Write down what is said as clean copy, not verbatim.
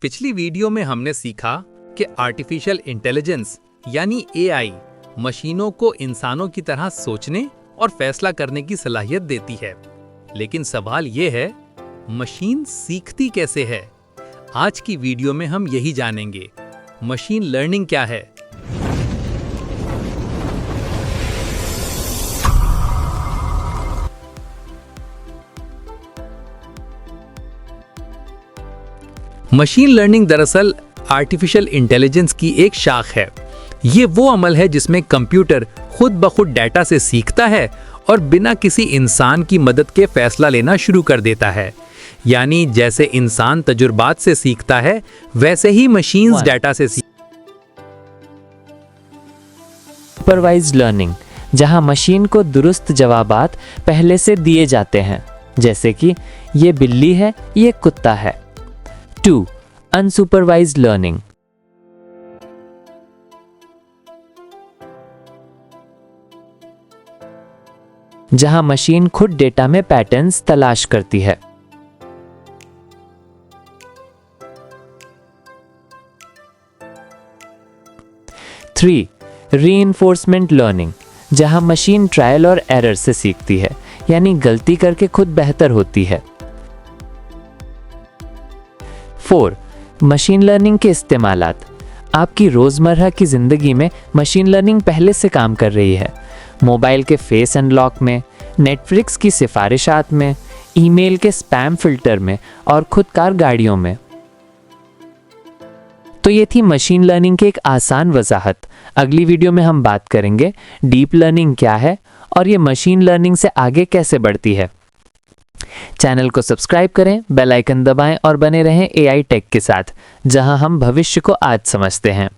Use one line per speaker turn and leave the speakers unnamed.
पिछली वीडियो में हमने सीखा कि आर्टिफिशियल इंटेलिजेंस यानी एआई मशीनों को इंसानों की तरह सोचने और फैसला करने की सलाहियत देती है। लेकिन सवाल ये है, मशीन सीखती कैसे है? आज की वीडियो में हम यही जानेंगे। मशीन लर्निंग क्या है? मशीन लर्निंग दरअसल आर्टिफिशियल इंटेलिजेंस की एक शाख है। ये वो अमल है जिसमें कंप्यूटर खुद ब खुद डाटा से सीखता है और बिना किसी इंसान की मदद के फैसला लेना शुरू कर देता है। यानी जैसे इंसान तजुर्बात से सीखता है, वैसे ही मशीन्स डाटा से
सुपरवाइज्ड लर्निंग, जहां मशीन को दुरुस्त जवाबात पहले से दिए जाते हैं, जैसे कि ये बिल्ली है, ये कुत्ता है। 2. अनसुपरवाइज्ड लर्निंग, जहां मशीन खुद डेटा में पैटर्न्स तलाश करती है। 3. रीइंफोर्समेंट लर्निंग, जहां मशीन ट्रायल और एरर से सीखती है, यानी गलती करके खुद बेहतर होती है। 4. मशीन लर्निंग के इस्तेमालात। आपकी रोज़मर्रा की ज़िंदगी में मशीन लर्निंग पहले से काम कर रही है। मोबाइल के फेस अनलॉक में, नेटफ्लिक्स की सिफारिशात में, ईमेल के स्पैम फिल्टर में और खुदकार गाड़ियों में। तो ये थी मशीन लर्निंग की एक आसान वजाहत। अगली वीडियो में हम बात करेंगे डीप लर्निंग क्या है और ये मशीन लर्निंग से आगे कैसे बढ़ती है। चैनल को सब्सक्राइब करें, बेल आइकन दबाएं और बने रहें एआई टेक के साथ, जहां हम भविष्य को आज समझते हैं।